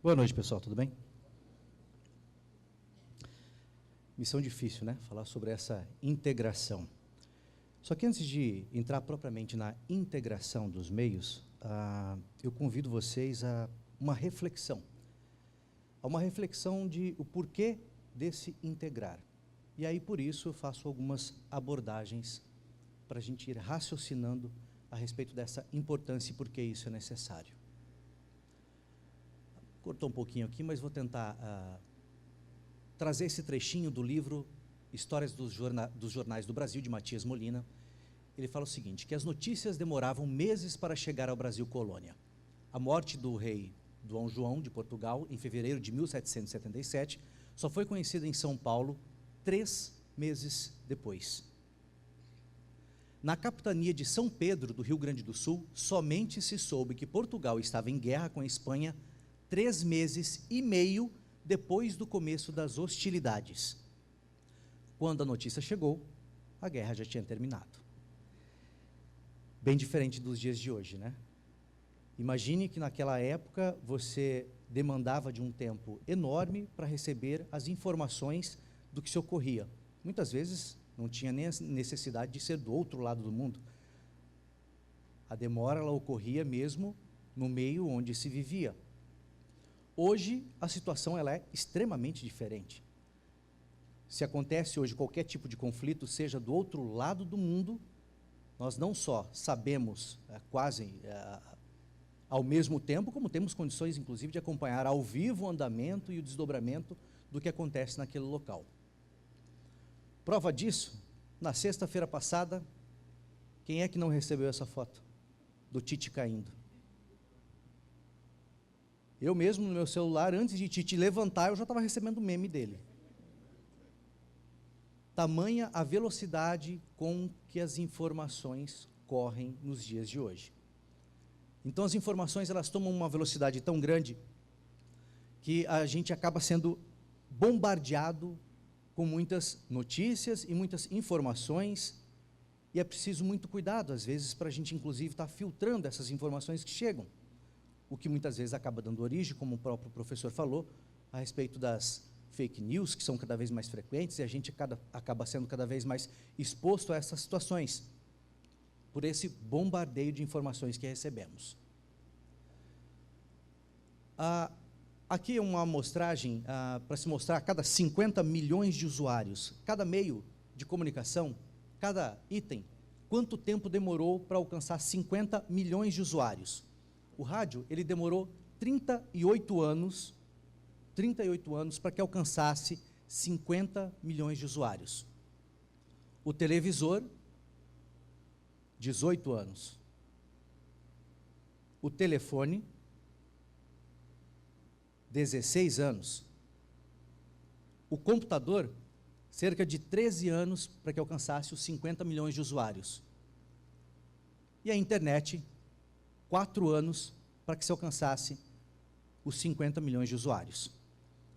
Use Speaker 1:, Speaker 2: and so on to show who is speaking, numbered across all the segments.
Speaker 1: Boa noite, pessoal, tudo bem? Missão difícil, né? Falar sobre essa integração. Só que antes de entrar propriamente na integração dos meios, eu convido vocês a uma reflexão. A uma reflexão de o porquê desse integrar. E aí, por isso, eu faço algumas abordagens para a gente ir raciocinando a respeito dessa importância e por que isso é necessário. Cortou um pouquinho aqui, mas vou tentar trazer esse trechinho do livro Histórias dos Jornais do Brasil, de Matias Molina. Ele fala o seguinte, que as notícias demoravam meses para chegar ao Brasil colônia. A morte do rei Dom João de Portugal, em fevereiro de 1777, só foi conhecida em São Paulo 3 meses depois. Na capitania de São Pedro, do Rio Grande do Sul, somente se soube que Portugal estava em guerra com a Espanha 3 meses e meio depois do começo das hostilidades. Quando a notícia chegou, a guerra já tinha terminado. Bem diferente dos dias de hoje, né? Imagine que naquela época você demandava de um tempo enorme para receber as informações do que se ocorria. Muitas vezes não tinha nem a necessidade de ser do outro lado do mundo. A demora ela ocorria mesmo no meio onde se vivia. Hoje a situação ela é extremamente diferente. Se acontece hoje qualquer tipo de conflito, seja do outro lado do mundo, nós não só sabemos ao mesmo tempo, como temos condições, inclusive, de acompanhar ao vivo o andamento e o desdobramento do que acontece naquele local. Prova disso, na sexta-feira passada, quem é que não recebeu essa foto do Tite caindo? Eu mesmo, no meu celular, antes de Tite levantar, eu já estava recebendo o meme dele. Tamanha a velocidade com que as informações correm nos dias de hoje. Então, as informações, elas tomam uma velocidade tão grande que a gente acaba sendo bombardeado com muitas notícias e muitas informações, e é preciso muito cuidado, às vezes, para a gente, inclusive, estar filtrando essas informações que chegam, o que muitas vezes acaba dando origem, como o próprio professor falou, a respeito das fake news, que são cada vez mais frequentes, e a gente acaba sendo cada vez mais exposto a essas situações, por esse bombardeio de informações que recebemos. Aqui é uma amostragem para se mostrar cada 50 milhões de usuários, cada meio de comunicação, cada item, quanto tempo demorou para alcançar 50 milhões de usuários. O rádio, ele demorou 38 anos para que alcançasse 50 milhões de usuários. O televisor, 18 anos. O telefone, 16 anos. O computador, cerca de 13 anos para que alcançasse os 50 milhões de usuários. E a internet, 4 anos para que se alcançasse os 50 milhões de usuários.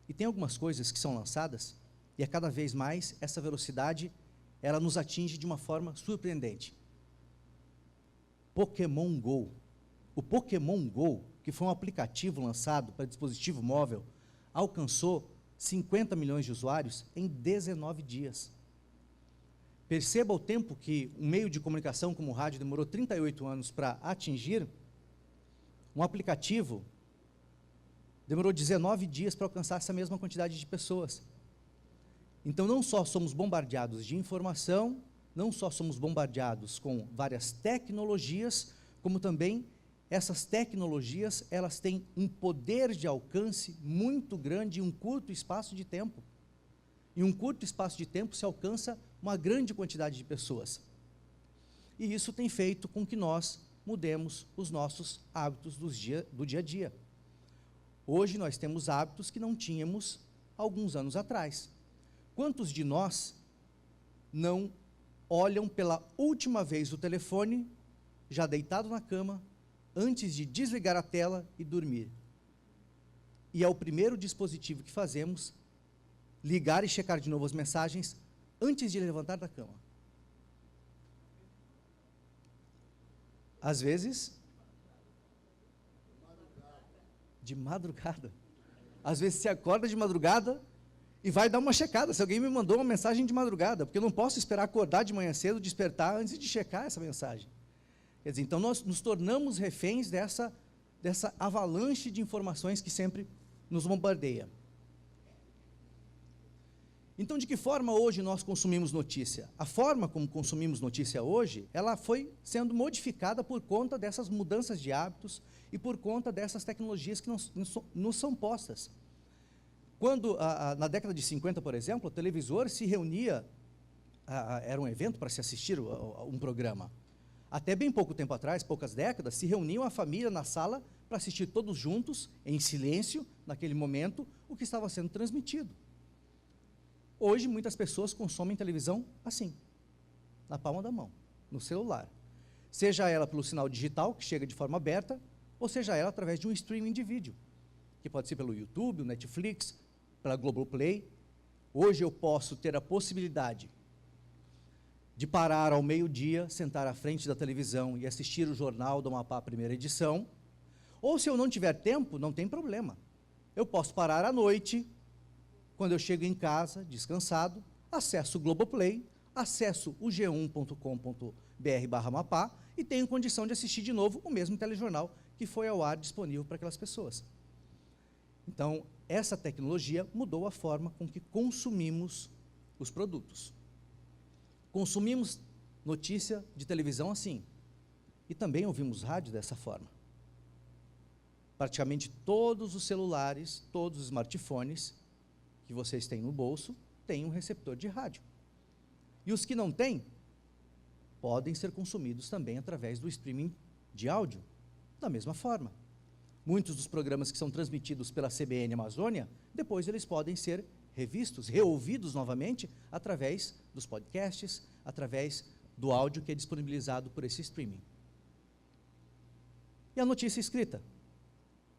Speaker 1: E tem algumas coisas que são lançadas, e a cada vez mais essa velocidade, ela nos atinge de uma forma surpreendente. Pokémon Go. O Pokémon Go, que foi um aplicativo lançado para dispositivo móvel, alcançou 50 milhões de usuários em 19 dias. Perceba o tempo que um meio de comunicação como o rádio demorou 38 anos para atingir. Um aplicativo demorou 19 dias para alcançar essa mesma quantidade de pessoas. Então, não só somos bombardeados de informação, não só somos bombardeados com várias tecnologias, como também essas tecnologias, elas têm um poder de alcance muito grande em um curto espaço de tempo. Em um curto espaço de tempo se alcança uma grande quantidade de pessoas. E isso tem feito com que nós mudemos os nossos hábitos do dia a dia. Hoje nós temos hábitos que não tínhamos alguns anos atrás. Quantos de nós não olham pela última vez o telefone, já deitado na cama, antes de desligar a tela e dormir? E é o primeiro dispositivo que fazemos, ligar e checar de novo as mensagens antes de levantar da cama. Às vezes, de madrugada. Às vezes você acorda de madrugada e vai dar uma checada, se alguém me mandou uma mensagem de madrugada, porque eu não posso esperar acordar de manhã cedo, despertar, antes de checar essa mensagem. Quer dizer, então nós nos tornamos reféns dessa avalanche de informações que sempre nos bombardeia. Então, de que forma hoje nós consumimos notícia? A forma como consumimos notícia hoje, ela foi sendo modificada por conta dessas mudanças de hábitos e por conta dessas tecnologias que nos são postas. Quando, na década de 50, por exemplo, o televisor se reunia, era um evento para se assistir um programa. Até bem pouco tempo atrás, poucas décadas, se reuniam a família na sala para assistir todos juntos, em silêncio, naquele momento, o que estava sendo transmitido. Hoje, muitas pessoas consomem televisão assim, na palma da mão, no celular. Seja ela pelo sinal digital, que chega de forma aberta, ou seja ela através de um streaming de vídeo, que pode ser pelo YouTube, Netflix, pela Globoplay. Hoje eu posso ter a possibilidade de parar ao meio-dia, sentar à frente da televisão e assistir o Jornal do Amapá, primeira edição, ou se eu não tiver tempo, não tem problema. Eu posso parar à noite, quando eu chego em casa, descansado, acesso o Globoplay, acesso o g1.com.br/Amapá e tenho condição de assistir de novo o mesmo telejornal que foi ao ar disponível para aquelas pessoas. Então, essa tecnologia mudou a forma com que consumimos os produtos. Consumimos notícia de televisão assim, e também ouvimos rádio dessa forma. Praticamente todos os celulares, todos os smartphones que vocês têm no bolso, têm um receptor de rádio. E os que não têm, podem ser consumidos também através do streaming de áudio, da mesma forma. Muitos dos programas que são transmitidos pela CBN Amazônia, depois eles podem ser revistos, reouvidos novamente, através dos podcasts, através do áudio que é disponibilizado por esse streaming. E a notícia escrita?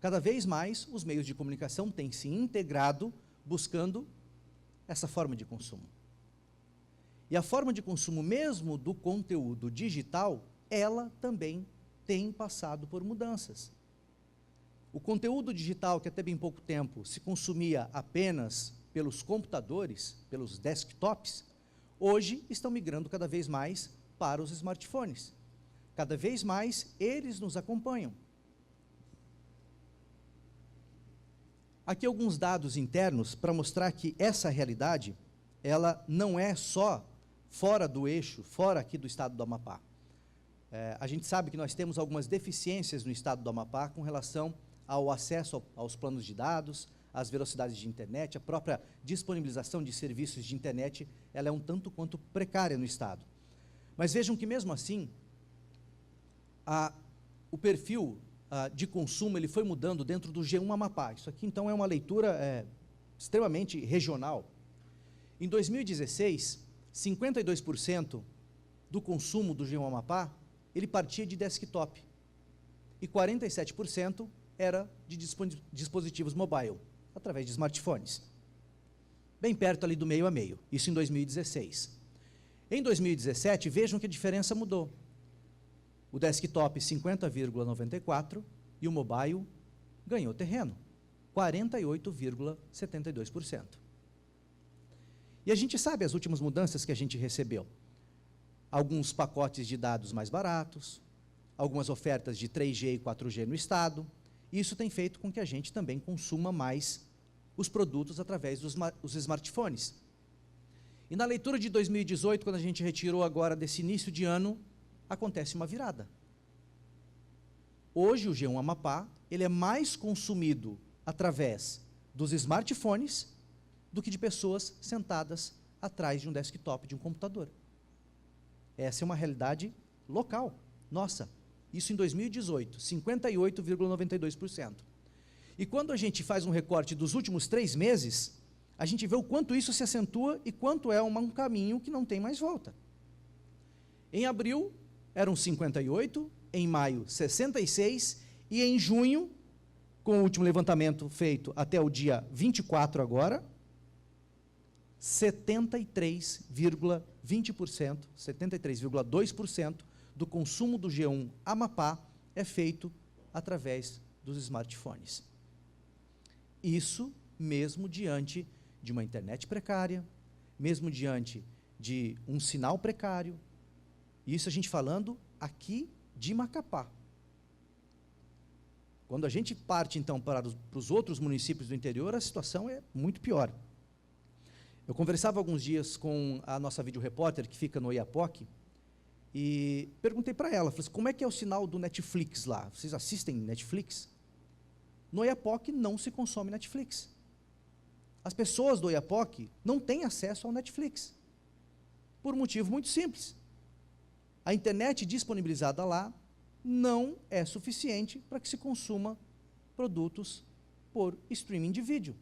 Speaker 1: Cada vez mais os meios de comunicação têm se integrado buscando essa forma de consumo. E a forma de consumo mesmo do conteúdo digital, ela também tem passado por mudanças. O conteúdo digital, que até bem pouco tempo se consumia apenas pelos computadores, pelos desktops, hoje estão migrando cada vez mais para os smartphones. Cada vez mais eles nos acompanham. Aqui alguns dados internos para mostrar que essa realidade, ela não é só fora do eixo, fora aqui do estado do Amapá. A gente sabe que nós temos algumas deficiências no estado do Amapá com relação ao acesso aos planos de dados, às velocidades de internet, a própria disponibilização de serviços de internet, ela é um tanto quanto precária no estado. Mas vejam que mesmo assim, o perfil de consumo ele foi mudando dentro do G1 Amapá. Isso aqui então é uma leitura extremamente regional. Em 2016, 52% do consumo do G1 Amapá, ele partia de desktop, e 47% era de dispositivos mobile, através de smartphones. Bem perto ali do meio a meio, isso em 2016. Em 2017, vejam que a diferença mudou. O desktop 50,94% e o mobile ganhou terreno, 48,72%. E a gente sabe as últimas mudanças que a gente recebeu. Alguns pacotes de dados mais baratos, algumas ofertas de 3G e 4G no estado. Isso tem feito com que a gente também consuma mais os produtos através dos smartphones. E na leitura de 2018, quando a gente retirou agora desse início de ano, acontece uma virada. Hoje o G1 Amapá, ele é mais consumido através dos smartphones do que de pessoas sentadas atrás de um desktop, de um computador. Essa é uma realidade local, nossa. Isso em 2018, 58,92%. E quando a gente faz um recorte dos últimos 3 meses, a gente vê o quanto isso se acentua e quanto é um caminho que não tem mais volta. Em abril, eram 58%, em maio, 66%, e em junho, com o último levantamento feito até o dia 24 agora, 73,20%, 73,2% do consumo do G1 Amapá é feito através dos smartphones. Isso mesmo diante de uma internet precária, mesmo diante de um sinal precário. Isso a gente falando aqui de Macapá. Quando a gente parte, então, para os outros municípios do interior, a situação é muito pior. Eu conversava alguns dias com a nossa videorepórter, que fica no Oiapoque, e perguntei para ela, falei assim, como é que é o sinal do Netflix lá? Vocês assistem Netflix? No Oiapoque não se consome Netflix. As pessoas do Oiapoque não têm acesso ao Netflix, por um motivo muito simples. A internet disponibilizada lá não é suficiente para que se consuma produtos por streaming de vídeo.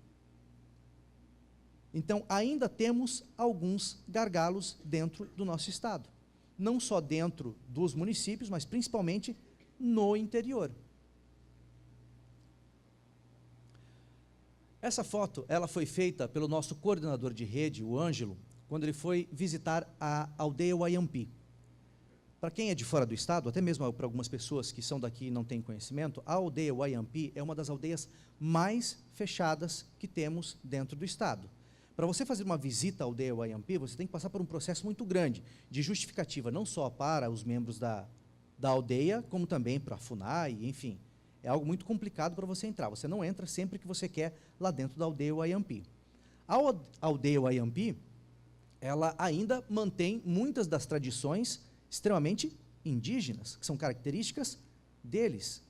Speaker 1: Então, ainda temos alguns gargalos dentro do nosso estado. Não só dentro dos municípios, mas principalmente no interior. Essa foto, ela foi feita pelo nosso coordenador de rede, o Ângelo, quando ele foi visitar a aldeia Wayampi. Para quem é de fora do estado, até mesmo para algumas pessoas que são daqui e não têm conhecimento, a aldeia Wayampi é uma das aldeias mais fechadas que temos dentro do estado. Para você fazer uma visita à aldeia Wayampi, você tem que passar por um processo muito grande de justificativa, não só para os membros da aldeia, como também para a FUNAI, enfim. É algo muito complicado para você entrar. Você não entra sempre que você quer lá dentro da aldeia Wayampi. A aldeia Wayampi, ela ainda mantém muitas das tradições extremamente indígenas, que são características deles,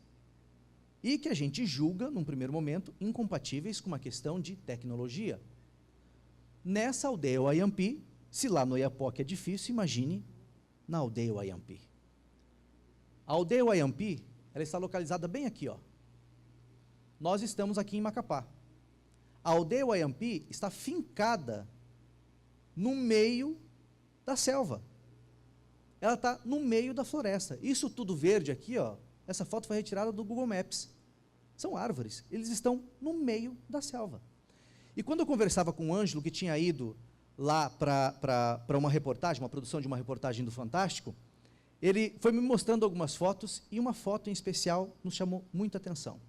Speaker 1: e que a gente julga, num primeiro momento, incompatíveis com uma questão de tecnologia. Nessa aldeia Wayampi, se lá no Oiapoque é difícil, imagine na aldeia Wayampi. A aldeia Wayampi, ela está localizada bem aqui, ó. Nós estamos aqui em Macapá. A aldeia Wayampi está fincada no meio da selva. Ela está no meio da floresta. Isso tudo verde aqui, ó, essa foto foi retirada do Google Maps. São árvores, eles estão no meio da selva. E quando eu conversava com o Ângelo, que tinha ido lá para uma reportagem, uma produção de uma reportagem do Fantástico, ele foi me mostrando algumas fotos, e uma foto em especial nos chamou muita atenção.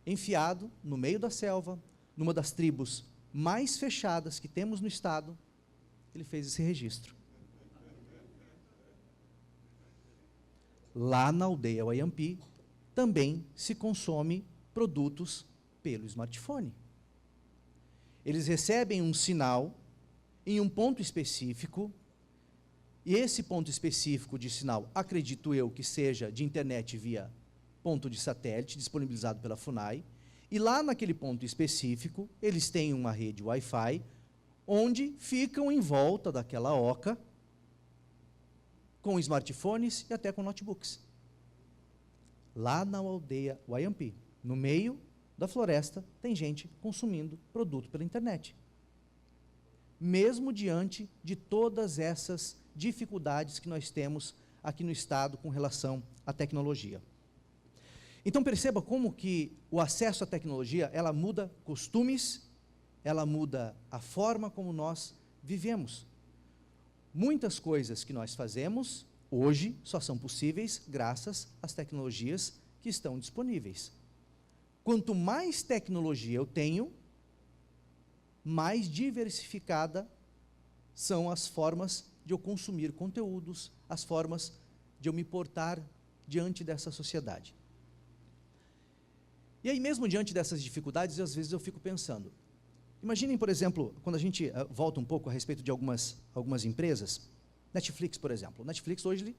Speaker 1: Enfiado no meio da selva, numa das tribos mais fechadas que temos no estado, ele fez esse registro. Lá na aldeia Wayampi, também se consome produtos pelo smartphone. Eles recebem um sinal em um ponto específico, e esse ponto específico de sinal, acredito eu que seja de internet via ponto de satélite, disponibilizado pela FUNAI, e lá naquele ponto específico, eles têm uma rede Wi-Fi, onde ficam em volta daquela oca, com smartphones e até com notebooks. Lá na aldeia Wayampi, no meio da floresta, tem gente consumindo produto pela internet. Mesmo diante de todas essas dificuldades que nós temos aqui no estado com relação à tecnologia. Então perceba como que o acesso à tecnologia, ela muda costumes, ela muda a forma como nós vivemos. Muitas coisas que nós fazemos hoje só são possíveis graças às tecnologias que estão disponíveis. Quanto mais tecnologia eu tenho, mais diversificada são as formas de eu consumir conteúdos, as formas de eu me portar diante dessa sociedade. E aí, mesmo diante dessas dificuldades, às vezes eu fico pensando, imaginem, por exemplo, quando a gente volta um pouco a respeito de algumas empresas, Netflix, por exemplo. O Netflix hoje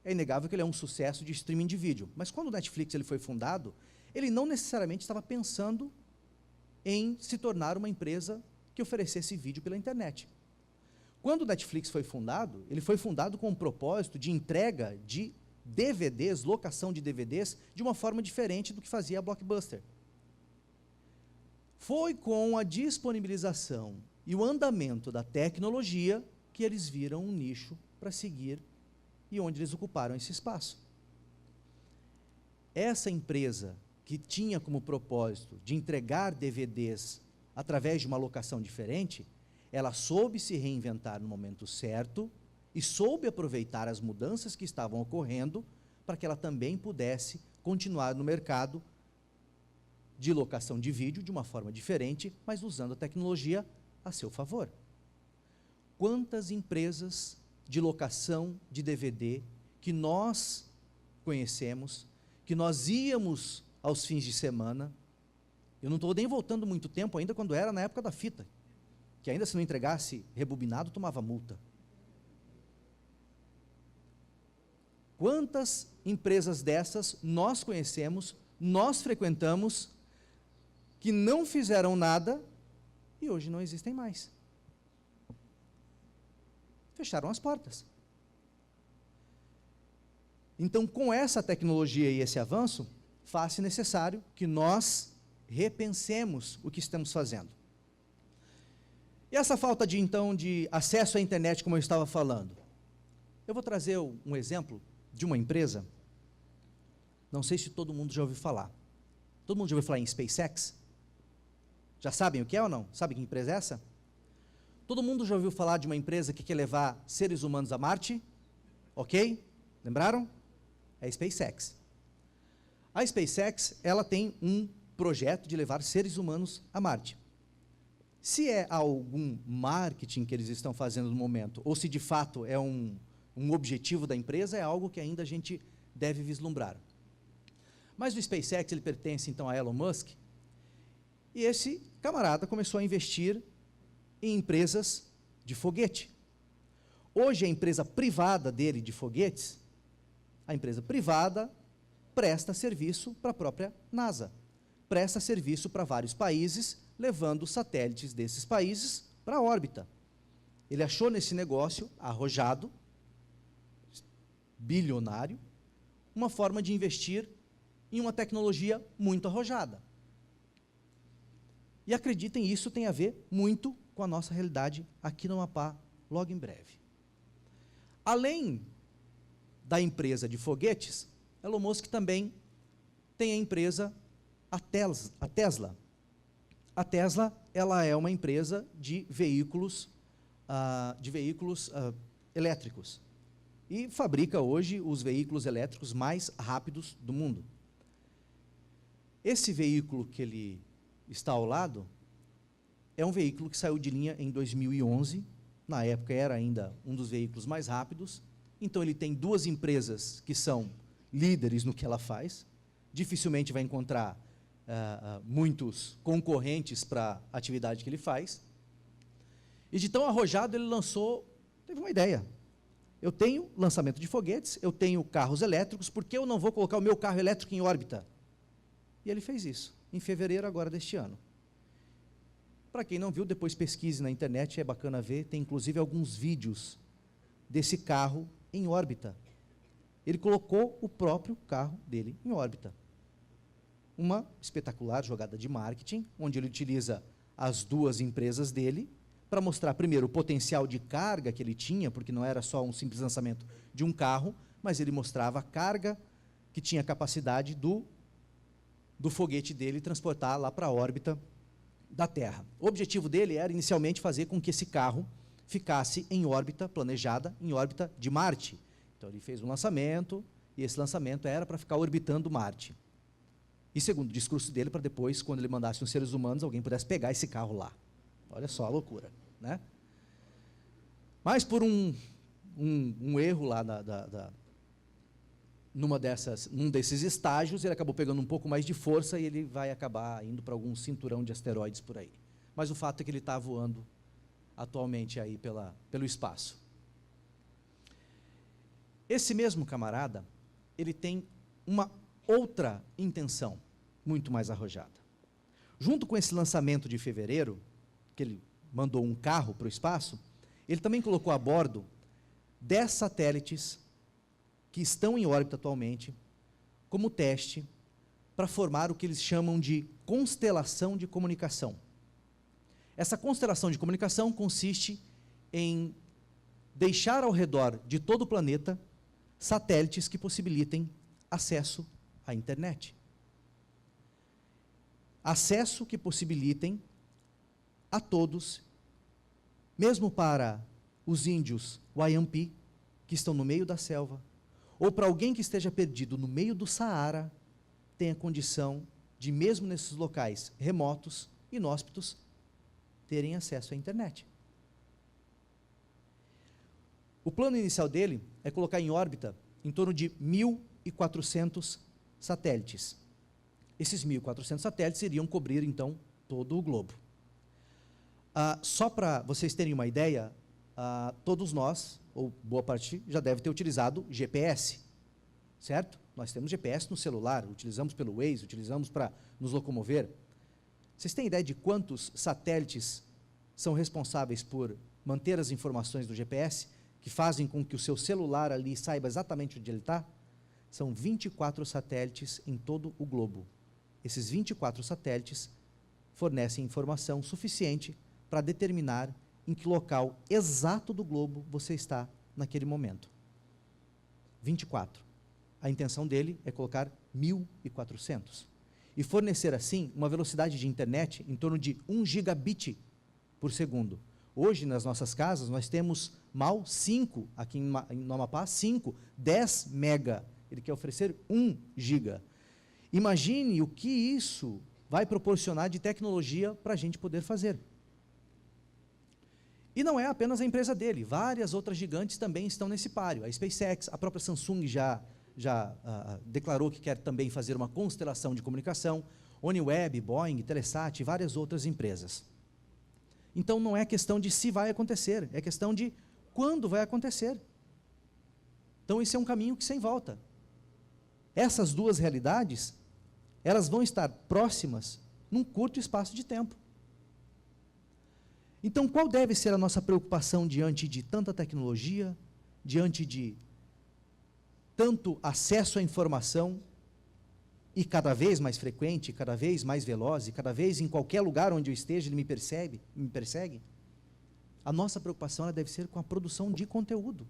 Speaker 1: é inegável que ele é um sucesso de streaming de vídeo, mas quando o Netflix ele foi fundado, ele não necessariamente estava pensando em se tornar uma empresa que oferecesse vídeo pela internet. Quando o Netflix foi fundado, ele foi fundado com o propósito de entrega de DVDs, locação de DVDs, de uma forma diferente do que fazia a Blockbuster. Foi com a disponibilização e o andamento da tecnologia que eles viram um nicho para seguir e onde eles ocuparam esse espaço. Essa empresa que tinha como propósito de entregar DVDs através de uma locação diferente, ela soube se reinventar no momento certo e soube aproveitar as mudanças que estavam ocorrendo para que ela também pudesse continuar no mercado de locação de vídeo de uma forma diferente, mas usando a tecnologia a seu favor. Quantas empresas de locação de DVD que nós conhecemos, que nós íamos aos fins de semana, eu não estou nem voltando muito tempo ainda, quando era na época da fita, que ainda se não entregasse rebobinado, tomava multa. Quantas empresas dessas nós conhecemos, nós frequentamos, que não fizeram nada e hoje não existem mais? Fecharam as portas. Então, com essa tecnologia e esse avanço, faz-se necessário que nós repensemos o que estamos fazendo. E essa falta de, então, de acesso à internet, como eu estava falando? Eu vou trazer um exemplo de uma empresa, não sei se todo mundo já ouviu falar. Todo mundo já ouviu falar em SpaceX? Já sabem o que é ou não? Sabe que empresa é essa? Todo mundo já ouviu falar de uma empresa que quer levar seres humanos a Marte? Ok? Lembraram? É a SpaceX. A SpaceX, ela tem um projeto de levar seres humanos a Marte. Se é algum marketing que eles estão fazendo no momento, ou se de fato é um objetivo da empresa, é algo que ainda a gente deve vislumbrar. Mas o SpaceX, ele pertence então a Elon Musk, e esse camarada começou a investir em empresas de foguete. Hoje a empresa privada dele de foguetes, a empresa privada presta serviço para a própria NASA, presta serviço para vários países, levando satélites desses países para a órbita. Ele achou nesse negócio arrojado, bilionário, uma forma de investir em uma tecnologia muito arrojada. E acreditem, isso tem a ver muito com a nossa realidade aqui no Amapá, logo em breve. Além da empresa de foguetes, Elon Musk também tem a empresa, a Tesla. A Tesla, ela é uma empresa de veículos elétricos e fabrica hoje os veículos elétricos mais rápidos do mundo. Esse veículo que ele está ao lado é um veículo que saiu de linha em 2011, na época era ainda um dos veículos mais rápidos, então ele tem duas empresas que são líderes no que ela faz, dificilmente vai encontrar muitos concorrentes para a atividade que ele faz, e de tão arrojado ele teve uma ideia: eu tenho lançamento de foguetes, eu tenho carros elétricos, por que eu não vou colocar o meu carro elétrico em órbita? E ele fez isso, em fevereiro agora deste ano. Para quem não viu, depois pesquise na internet, é bacana ver, tem inclusive alguns vídeos desse carro em órbita. Ele colocou o próprio carro dele em órbita. Uma espetacular jogada de marketing, onde ele utiliza as duas empresas dele, para mostrar primeiro o potencial de carga que ele tinha, porque não era só um simples lançamento de um carro, mas ele mostrava a carga que tinha capacidade do foguete dele transportar lá para a órbita da Terra. O objetivo dele era inicialmente fazer com que esse carro ficasse em órbita planejada, em órbita de Marte. Então ele fez um lançamento, e esse lançamento era para ficar orbitando Marte. E segundo o discurso dele, para depois, quando ele mandasse os seres humanos, alguém pudesse pegar esse carro lá. Olha só a loucura, né? Mas por um erro lá num desses estágios, ele acabou pegando um pouco mais de força e ele vai acabar indo para algum cinturão de asteroides por aí. Mas o fato é que ele está voando atualmente aí pelo espaço. Esse mesmo camarada, ele tem uma outra intenção, muito mais arrojada. Junto com esse lançamento de fevereiro, que ele mandou um carro para o espaço, ele também colocou a bordo 10 satélites que estão em órbita atualmente, como teste, para formar o que eles chamam de constelação de comunicação. Essa constelação de comunicação consiste em deixar ao redor de todo o planeta satélites que possibilitem acesso à internet. Acesso que possibilitem a todos, mesmo para os índios Wayampi, que estão no meio da selva, ou para alguém que esteja perdido no meio do Saara, tenha condição de mesmo nesses locais remotos, inóspitos, terem acesso à internet. O plano inicial dele é colocar em órbita em torno de 1.400 satélites. Esses 1.400 satélites iriam cobrir, então, todo o globo. Só para vocês terem uma ideia, todos nós, ou boa parte, já deve ter utilizado GPS, certo? Nós temos GPS no celular, utilizamos pelo Waze, utilizamos para nos locomover. Vocês têm ideia de quantos satélites são responsáveis por manter as informações do GPS, que fazem com que o seu celular ali saiba exatamente onde ele está? São 24 satélites em todo o globo. Esses 24 satélites fornecem informação suficiente para determinar em que local exato do globo você está naquele momento. 24. A intenção dele é colocar 1.400. E fornecer, assim, uma velocidade de internet em torno de 1 gigabit por segundo. Hoje, nas nossas casas, nós temos mal 5, aqui no Amapá, 5, 10 mega. Ele quer oferecer 1 giga. Imagine o que isso vai proporcionar de tecnologia para a gente poder fazer. E não é apenas a empresa dele, várias outras gigantes também estão nesse páreo. A SpaceX, a própria Samsung já declarou que quer também fazer uma constelação de comunicação, OneWeb, Boeing, Telesat e várias outras empresas. Então não é questão de se vai acontecer, é questão de quando vai acontecer. Então esse é um caminho que sem volta. Essas duas realidades, elas vão estar próximas num curto espaço de tempo. Então qual deve ser a nossa preocupação diante de tanta tecnologia, diante de tanto acesso à informação, e cada vez mais frequente, cada vez mais veloz, e cada vez em qualquer lugar onde eu esteja ele me persegue? A nossa preocupação ela deve ser com a produção de conteúdo,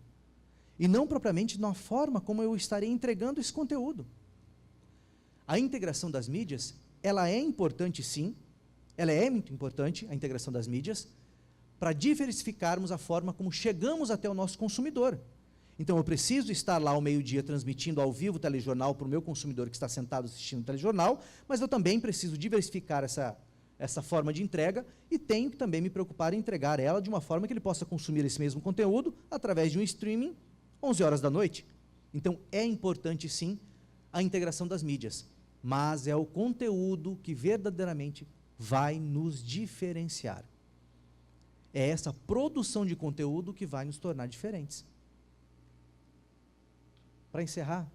Speaker 1: e não propriamente na forma como eu estarei entregando esse conteúdo. A integração das mídias, ela é importante sim, ela é muito importante, a integração das mídias, para diversificarmos a forma como chegamos até o nosso consumidor. Então, eu preciso estar lá ao meio-dia transmitindo ao vivo o telejornal para o meu consumidor que está sentado assistindo o telejornal, mas eu também preciso diversificar essa forma de entrega e tenho que também me preocupar em entregar ela de uma forma que ele possa consumir esse mesmo conteúdo através de um streaming 11 horas da noite. Então, é importante sim a integração das mídias, mas é o conteúdo que verdadeiramente vai nos diferenciar. É essa produção de conteúdo que vai nos tornar diferentes. Para encerrar,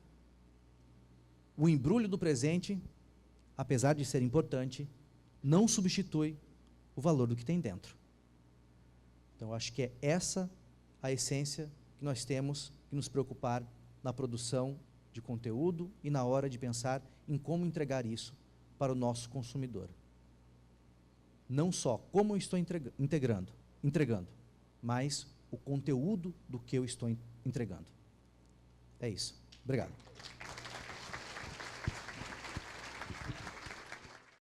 Speaker 1: o embrulho do presente, apesar de ser importante, não substitui o valor do que tem dentro. Então, acho que é essa a essência que nós temos que nos preocupar na produção de conteúdo e na hora de pensar em como entregar isso para o nosso consumidor. Não só como eu estou entregando, mas o conteúdo do que eu estou entregando. É isso. Obrigado.